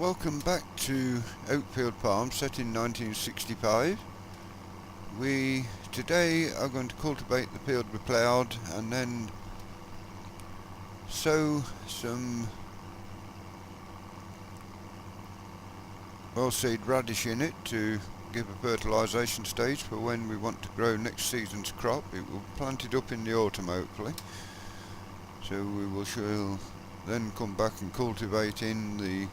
Welcome back to Oakfield Farm, set in 1965. We today are going to cultivate the field we ploughed and then sow some oilseed radish in it to give a fertilisation stage for when we want to grow next season's crop. It will be planted up in the autumn hopefully, so we shall then come back and cultivate in the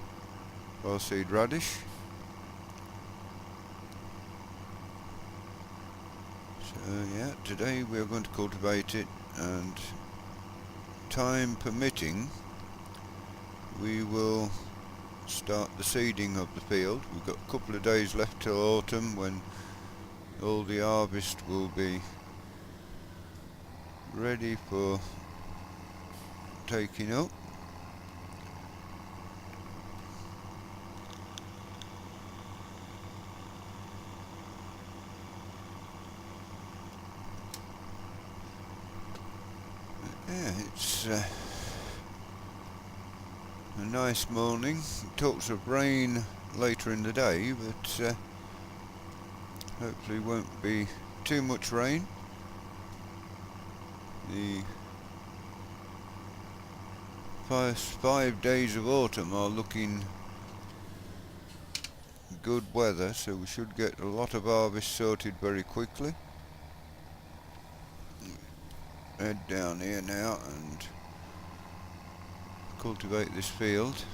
oilseed radish. So yeah, today we are going to cultivate it, and time permitting we will start the seeding of the field. We've got a couple of days left till autumn when all the harvest will be ready for taking up. Yeah, it's a nice morning. Talks of rain later in the day, but hopefully won't be too much rain. The first 5 days of autumn are looking good weather, so we should get a lot of harvest sorted very quickly. Head down here now and cultivate this field.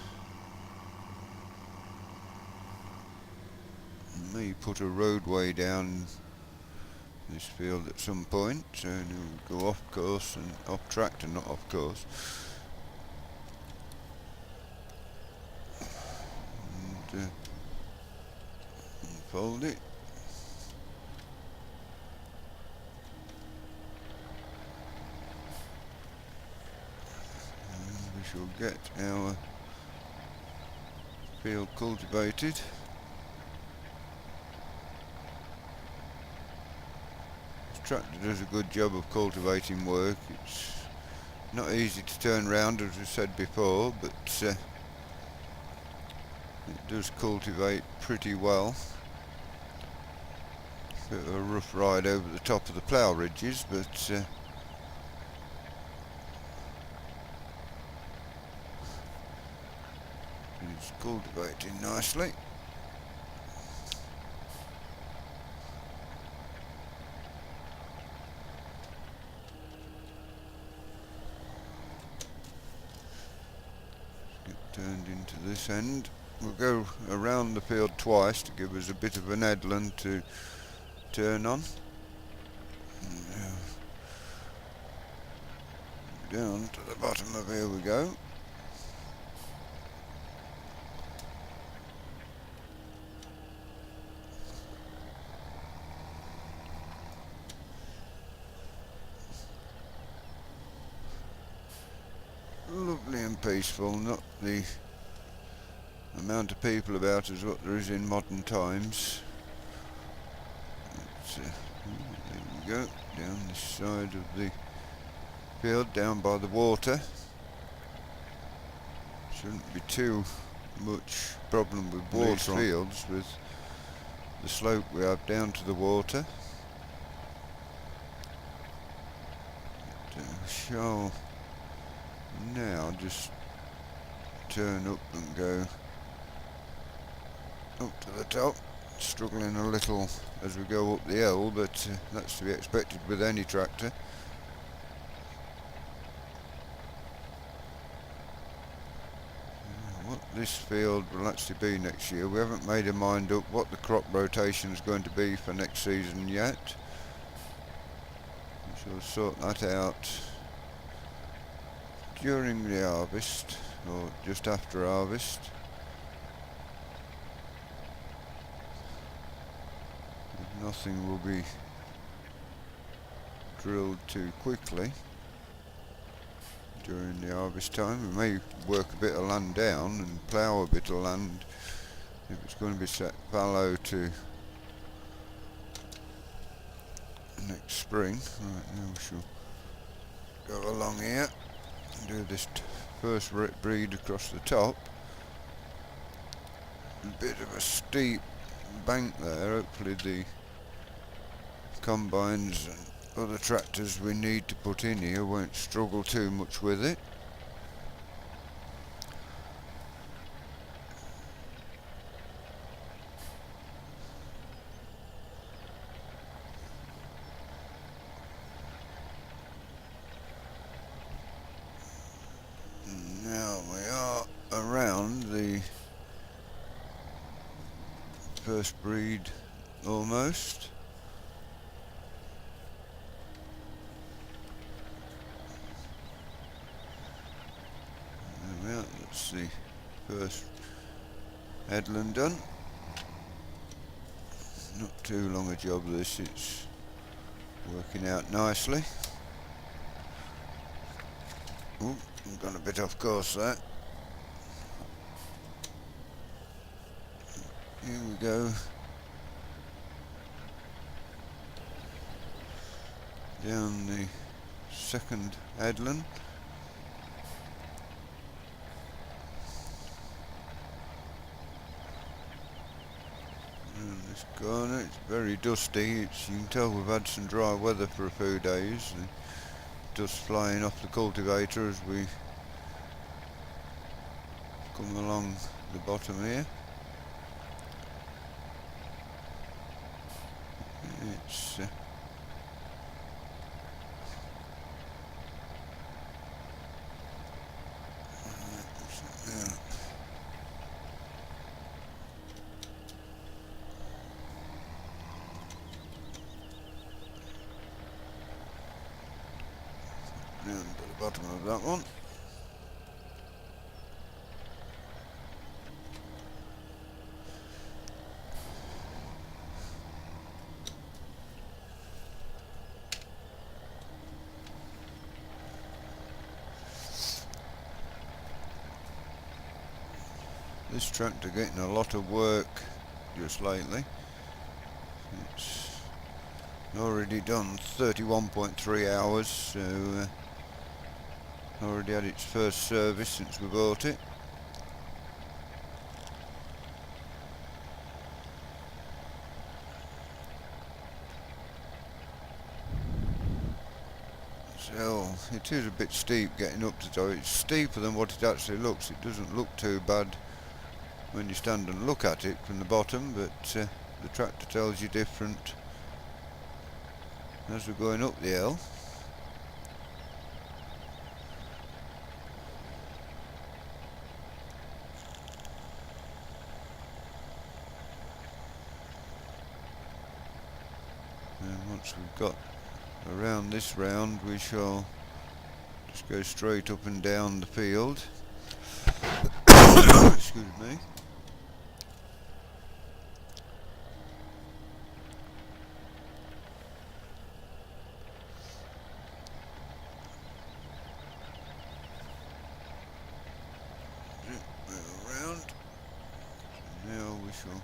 May put a roadway down this field at some point, so we'll go off course and off track and not off course. And fold it. We shall get our field cultivated. This tractor does a good job of cultivating work. It's not easy to turn round, as we said before, but it does cultivate pretty well. Bit of a rough ride over the top of the plough ridges, but it's cultivating nicely. Get turned into this end. We'll go around the field twice to give us a bit of an headland to turn on. Down to the bottom of here we go. Lovely and peaceful, not the amount of people about as what there is in modern times. There we go, down this side of the field, down by the water. Shouldn't be too much problem with these fields with the slope we have down to the water. But, we shall now just turn up and go up to the top, struggling a little as we go up the hill, but that's to be expected with any tractor. What this field will actually be next year, we haven't made our mind up what the crop rotation is going to be for next season yet. We shall sort that out during the harvest or just after harvest. Nothing will be drilled too quickly during the harvest time. We may work a bit of land down and plough a bit of land if it's going to be set fallow to next spring. Right, now we shall go along here and do this first breed across the top. bit of a steep bank there. Hopefully the combines and other tractors we need to put in here won't struggle too much with it. Now we are around the first breed almost. There we are, that's the first headland done. Not too long a job this, it's working out nicely. Oh, I've gone a bit off course there. Here we go. Down the second headland. And this corner, it's very dusty. You can tell we've had some dry weather for a few days. The dust flying off the cultivator as we come along the bottom here. It's down to the bottom of that one. This tractor getting a lot of work just lately. It's already done 31.3 hours, so already had its first service since we bought it. So it is a bit steep getting up to the top. It's steeper than what it actually looks. It doesn't look too bad when you stand and look at it from the bottom, but the tractor tells you different as we're going up the hill. And once we've got around this round, we shall just go straight up and down the field. Excuse me. Around. So now we shall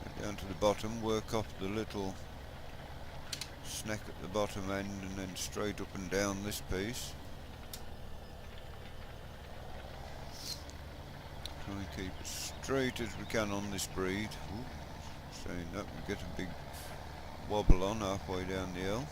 go down to the bottom, work off the little snack at the bottom end, and then straight up and down this piece. Try and keep as straight as we can on this breed. Ooh, saying that, we get a big wobble on halfway down the hill.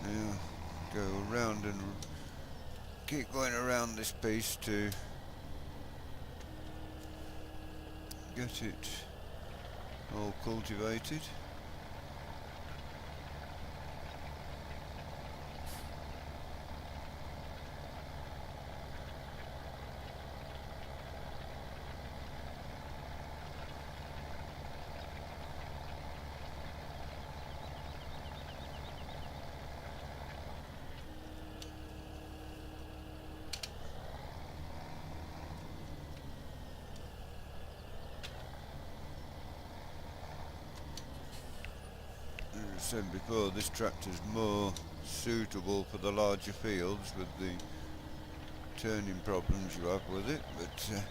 Now go around and keep going around this piece to get it all cultivated. said before, this tractor's more suitable for the larger fields with the turning problems you have with it, but it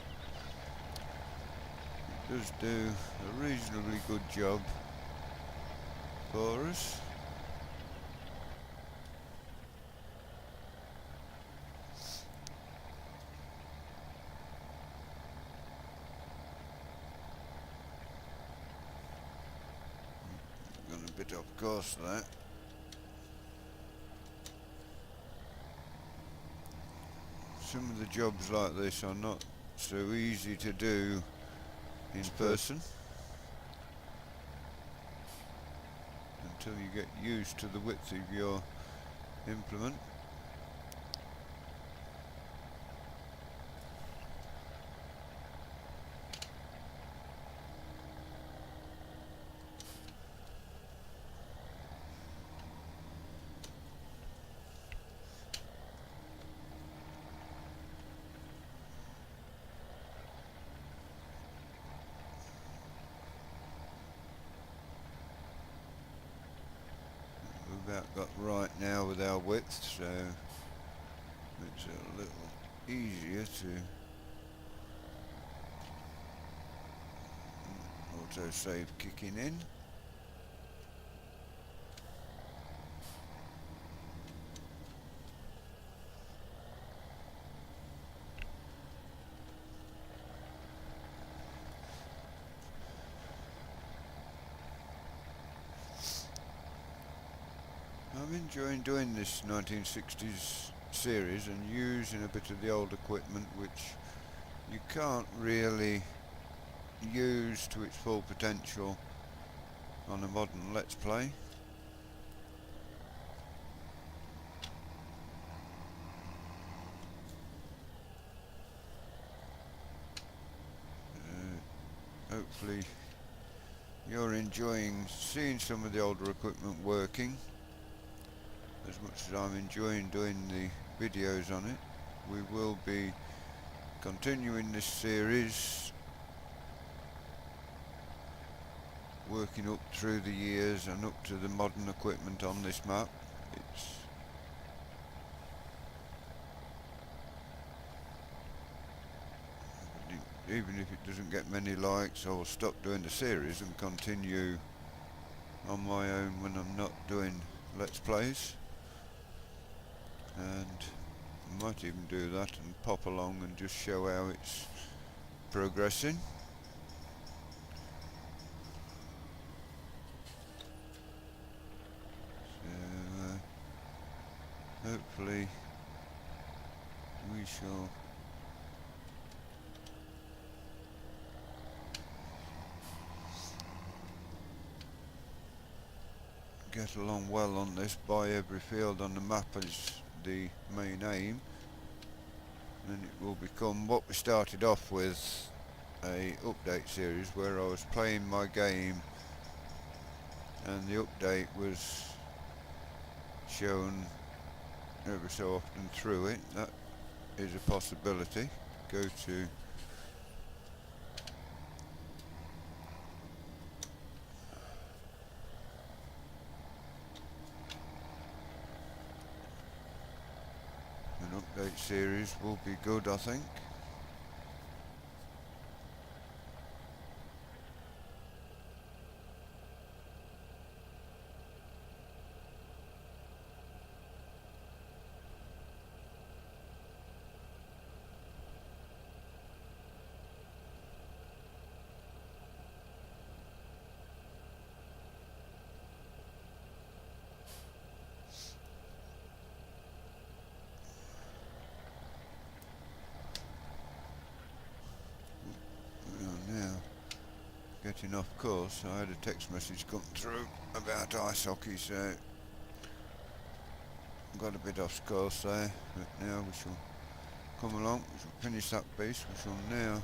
does do a reasonably good job for us. Gone a bit off course there. Some of the jobs like this are not so easy to do in person until you get used to the width of your implement. We've about got right now with our width, so it's a little easier to auto-save kicking in. I'm enjoying doing this 1960s series and using a bit of the old equipment which you can't really use to its full potential on a modern Let's Play. Hopefully you're enjoying seeing some of the older equipment working as much as I'm enjoying doing the videos on it. We will be continuing this series, working up through the years and up to the modern equipment on this map. Even if it doesn't get many likes, I'll stop doing the series and continue on my own when I'm not doing Let's Plays. And I might even do that and pop along and just show how it's progressing. So hopefully we shall get along well on this. Buy every field on the map is the main aim, and it will become what we started off with, a update series where I was playing my game and the update was shown every so often through it. That is a possibility. Go to update series will be good, I think. Getting off course, I had a text message come through about ice hockey, so got a bit off course there, but now we shall come along, we shall finish that piece, we shall now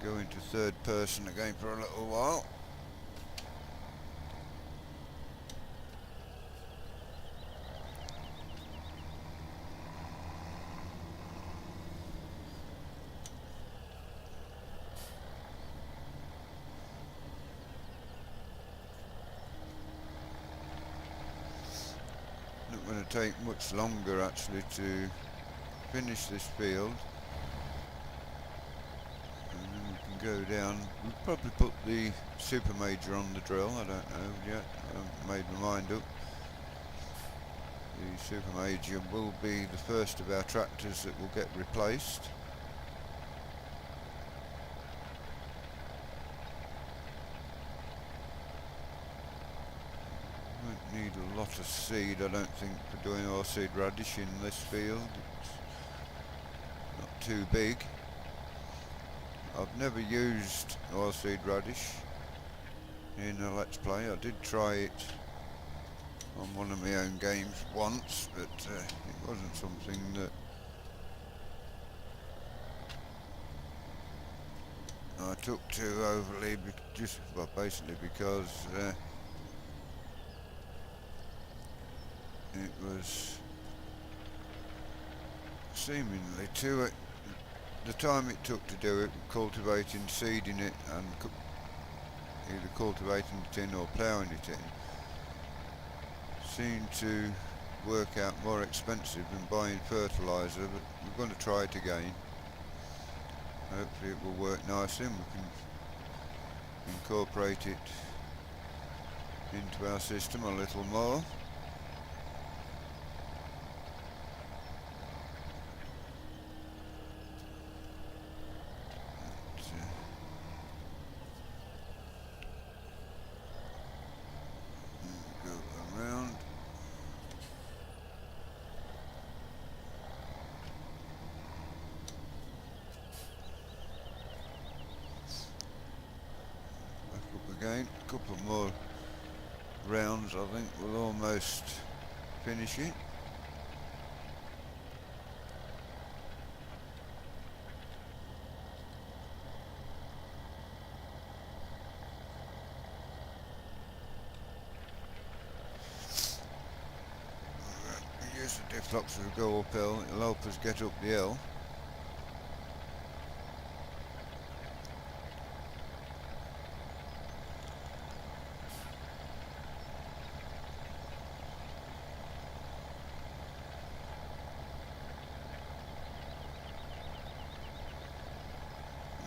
go into third person again for a little while. going to take much longer actually to finish this field, and then we can go down. We'll probably put the super major on the drill, I don't know yet, I haven't made my mind up. The super major will be the first of our tractors that will get replaced. Won't need a lot of seed, I don't think, for doing oilseed radish in this field. It's not too big. I've never used oilseed radish in a Let's Play. I did try it on one of my own games once, but it wasn't something that I took to overly, basically because it was seemingly the time it took to do it, cultivating, seeding it, and either cultivating it in or ploughing it in, seemed to work out more expensive than buying fertiliser, but we're going to try it again. Hopefully it will work nicely and we can incorporate it into our system a little more. Again, a couple more rounds, I think we'll almost finish it. Use the deflux to go uphill, it'll help us get up the hill.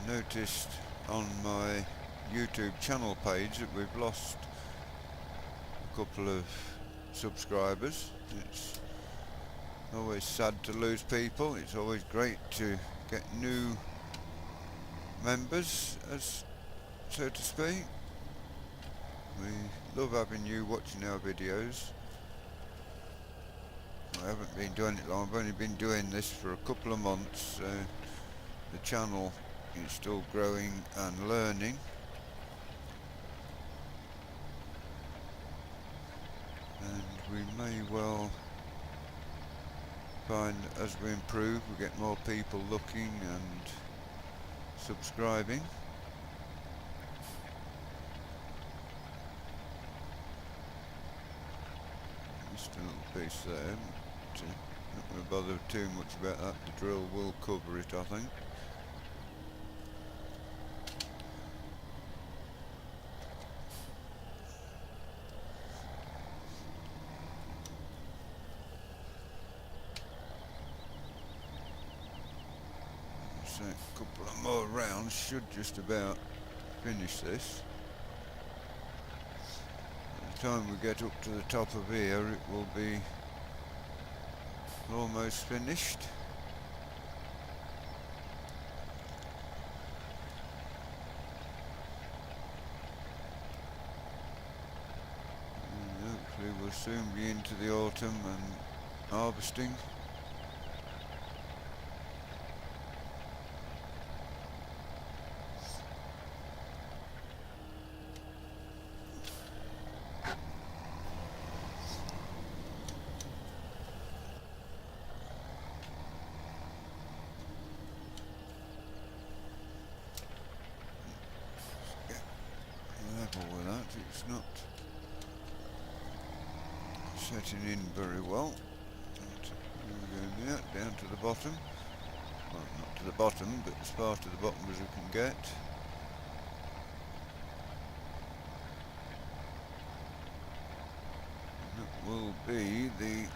Noticed on my YouTube channel page that we've lost a couple of subscribers. It's always sad to lose people. It's always great to get new members, as so to speak. We love having you watching our videos. I haven't been doing it long, I've only been doing this for a couple of months, so the channel is still growing and learning. And we may well find as we improve we get more people looking and subscribing. Just a little piece there, but not going to bother too much about that. The drill will cover it, I think. So a couple of more rounds should just about finish this. By the time we get up to the top of here, it will be almost finished. And hopefully we'll soon be into the autumn and harvesting. Level with that, it's not setting in very well. We're going down to the bottom. Well, not to the bottom, but as far to the bottom as we can get. And that will be the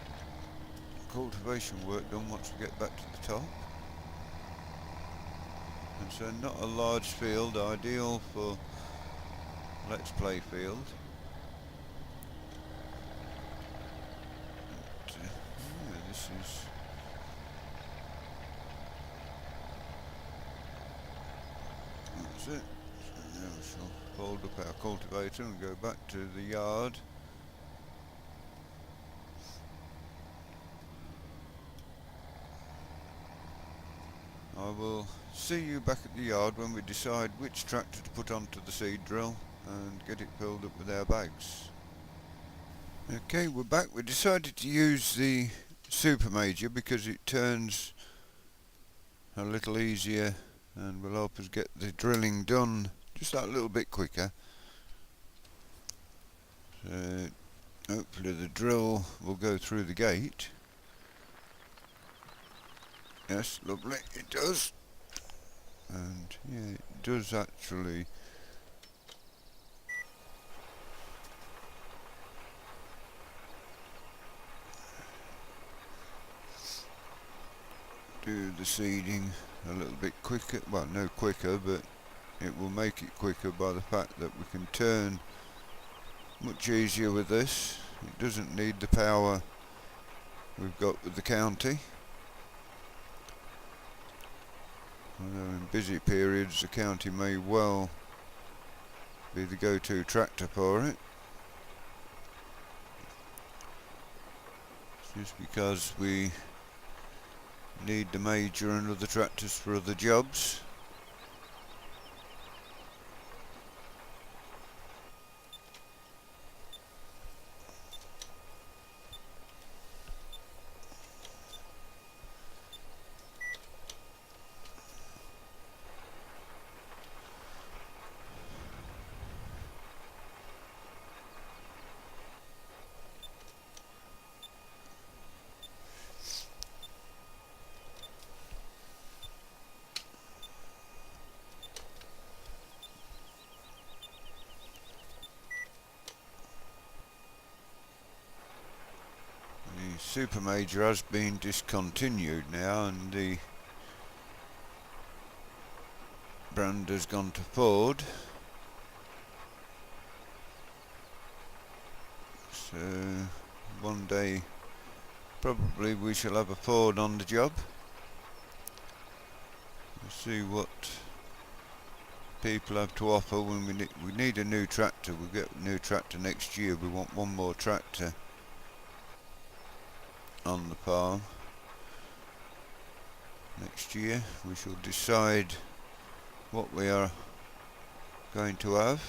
cultivation work done once we get back to the top. And so not a large field, ideal for let's play field. But, yeah, this is that's it. So now we shall fold up our cultivator and go back to the yard. I will see you back at the yard when we decide which tractor to put onto the seed drill and get it filled up with our bags. Okay, we're back. We decided to use the Super Major because it turns a little easier and will help us get the drilling done just that little bit quicker. So hopefully the drill will go through the gate. Yes, lovely, it does. And yeah, it does actually do the seeding a little bit quicker. Well, no quicker, but it will make it quicker by the fact that we can turn much easier with this. It doesn't need the power we've got with the county. Although in busy periods the county may well be the go-to tractor for it. It's just because we need the Major and other tractors for other jobs. The Super Major has been discontinued now and the brand has gone to Ford. So one day probably we shall have a Ford on the job. We'll see what people have to offer when we need a new tractor. We'll get a new tractor next year. We want one more tractor on the farm next year. We shall decide what we are going to have.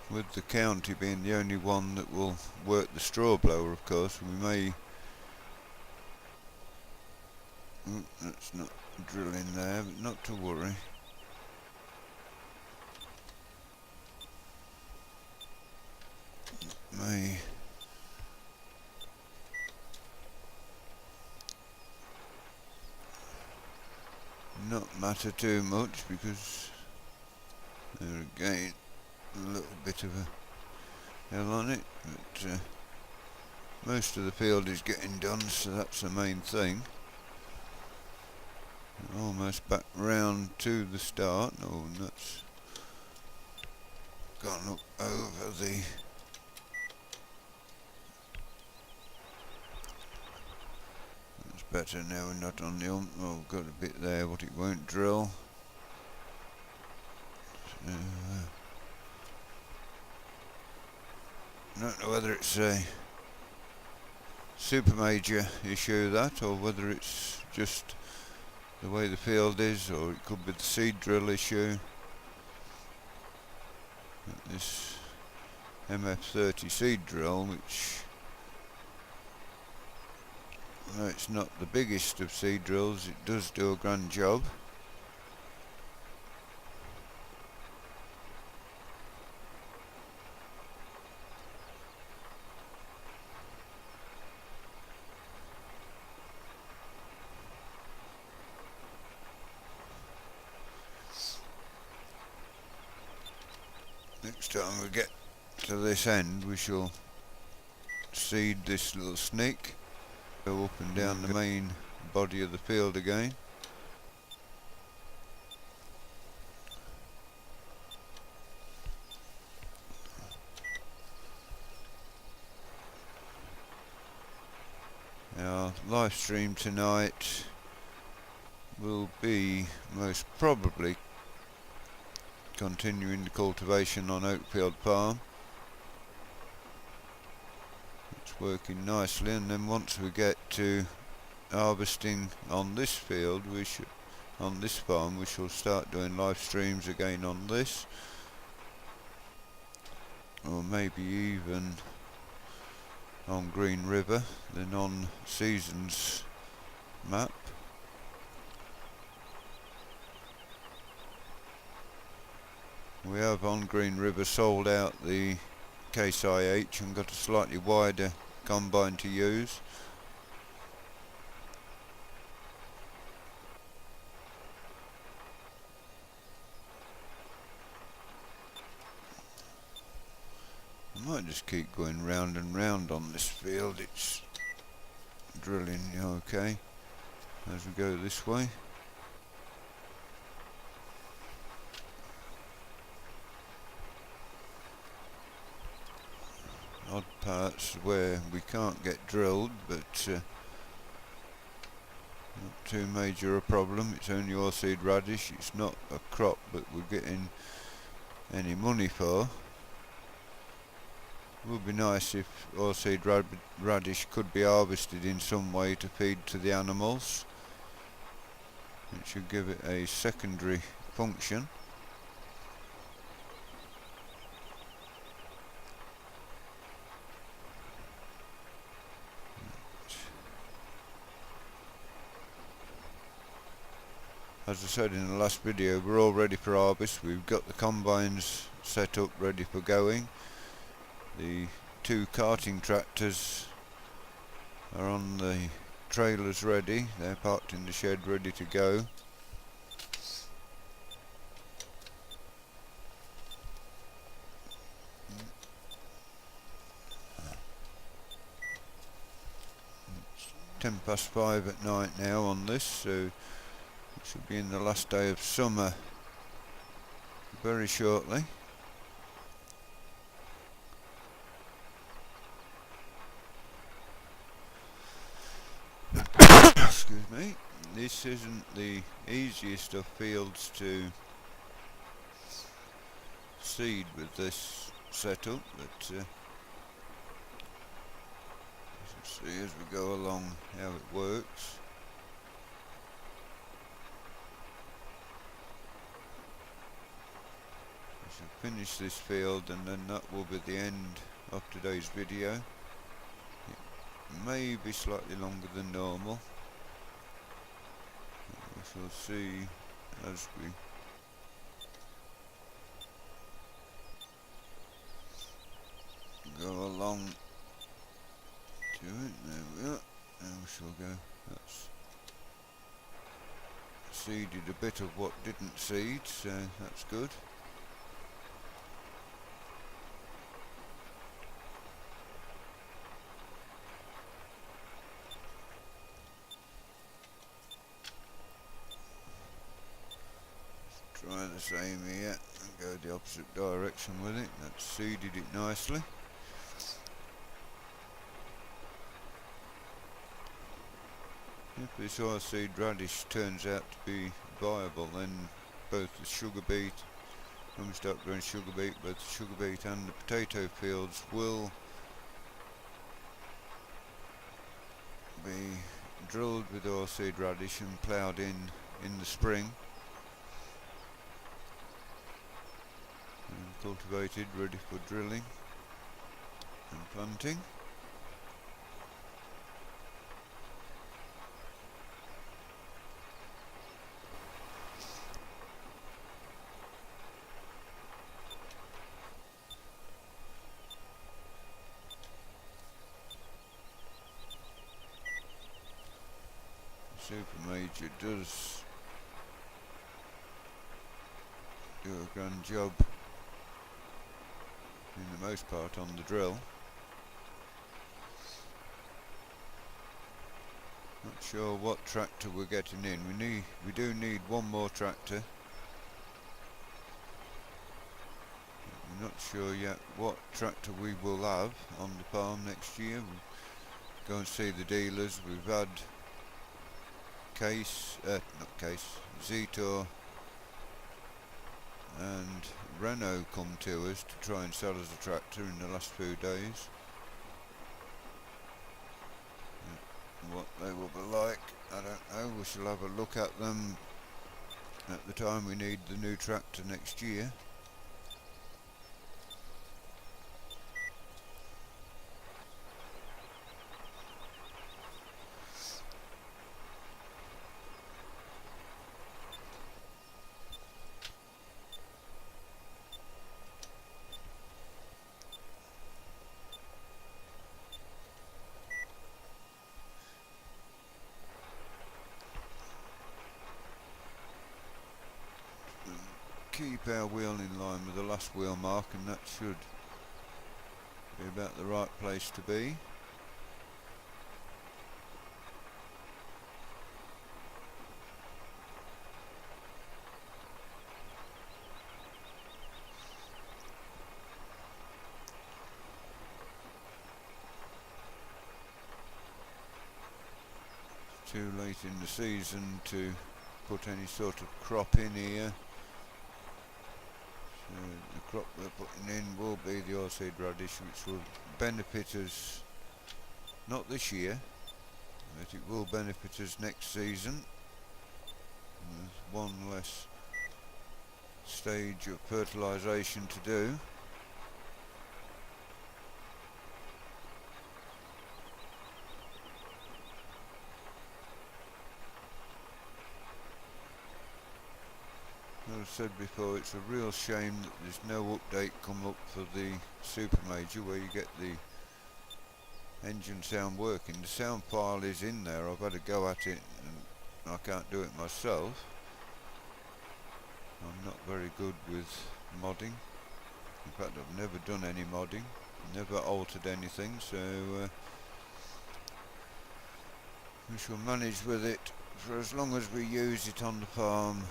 With the county being the only one that will work the straw blower, of course, we may... that's not drilling there, but not to worry. May not matter too much because there again a little bit of a hill on it, but most of the field is getting done, so that's the main thing. Almost back round to the start. Oh, and that's gone up over the that's better now. We're not on the oh, we've got a bit there but it won't drill. So, I don't know whether it's a Super Major issue that, or whether it's just the way the field is, or it could be the seed drill issue. This MF30 seed drill, which, although it's not the biggest of seed drills, it does do a grand job. Next time we get to this end, we shall seed this little snake, go up and down the main body of the field again. Our live stream tonight will be most probably continuing the cultivation on Oakfield Farm. It's working nicely, and then once we get to harvesting on this field, on this farm, we shall start doing live streams again on this, or maybe even on Green River, then on Seasons map. We have on Green River sold out the Case IH and got a slightly wider combine to use. I might just keep going round and round on this field. It's drilling okay as we go this way. Odd parts where we can't get drilled, but not too major a problem. It's only oilseed radish. It's not a crop that we're getting any money for. It would be nice if oilseed radish could be harvested in some way to feed to the animals. It should give it a secondary function. As I said in the last video, we're all ready for harvest. We've got the combines set up ready for going. The 2 carting tractors are on the trailers ready. They're parked in the shed ready to go. It's 5:10 at night now on this, so it should be in the last day of summer very shortly. Excuse me. This isn't the easiest of fields to seed with this setup, but you can see as we go along how it works. We shall finish this field, and then that will be the end of today's video. It may be slightly longer than normal. We shall see as we go along to it. There we are. Now we shall go. That's seeded a bit of what didn't seed, so that's good. Try the same here and go the opposite direction with it. That's seeded it nicely. If this oilseed radish turns out to be viable, then both the sugar beet, when we start growing sugar beet, both the sugar beet and the potato fields will be drilled with oilseed radish and ploughed in the spring. And cultivated, ready for drilling and planting. Super Major does do a grand job in the most part on the drill. Not sure what tractor we're getting in. We do need one more tractor. We're not sure yet what tractor we will have on the farm next year. We'll go and see the dealers. We've had Zetor and Renault come to us to try and sell us a tractor in the last few days. What they will be like, I don't know. We shall have a look at them at the time we need the new tractor next year. Keep our wheel in line with the last wheel mark, and that should be about the right place to be. It's too late in the season to put any sort of crop in here. The crop we're putting in will be the oilseed radish, which will benefit us not this year, but it will benefit us next season. And there's one less stage of fertilisation to do. As I said before, it's a real shame that there's no update come up for the super major where you get the engine sound working. The sound file is in there. I've had a go at it and I can't do it myself. I'm not very good with modding. In fact, I've never done any modding, never altered anything, so we shall manage with it for as long as we use it on the farm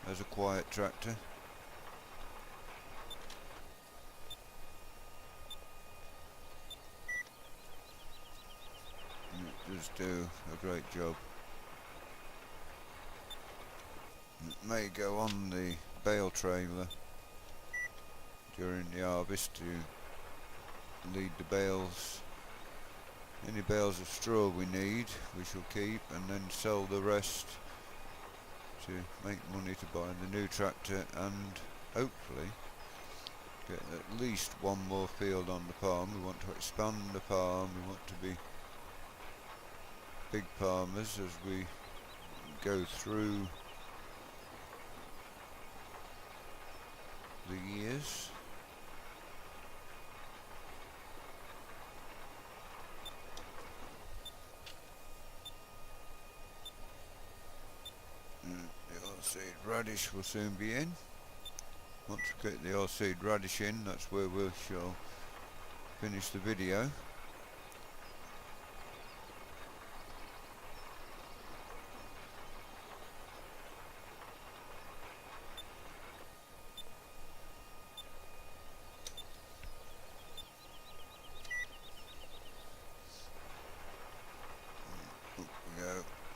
as a quiet tractor. And it does do a great job. It may go on the bale trailer during the harvest to lead the bales. Any bales of straw we need we shall keep, and then sell the rest to make money to buy the new tractor and hopefully get at least one more field on the farm. We want to expand the farm, we want to be big farmers as we go through the years. The oilseed radish will soon be in. Once we get the oilseed radish in, that's where we shall finish the video.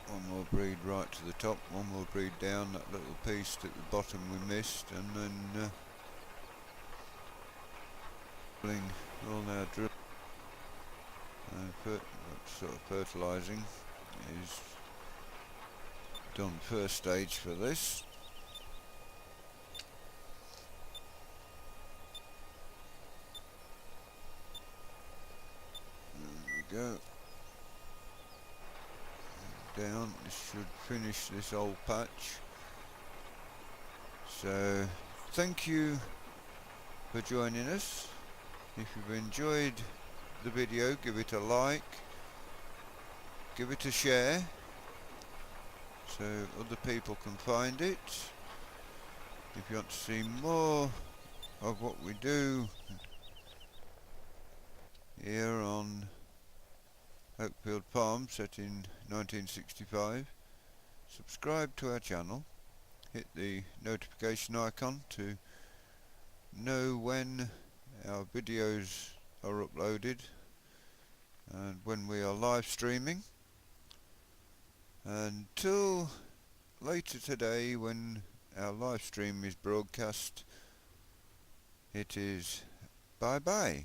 One will breed right to the top, one will breed down that little piece at the bottom we missed, and then all our drill and sort of fertilising is done first stage for this. There we go. Down, this should finish this old patch. So thank you for joining us. If you've enjoyed the video, give it a like, give it a share so other people can find it. If you want to see more of what we do here on Oakfield Farm, set in 1965. Subscribe to our channel, hit the notification icon to know when our videos are uploaded and when we are live streaming. Until later today, when our live stream is broadcast, it is bye bye.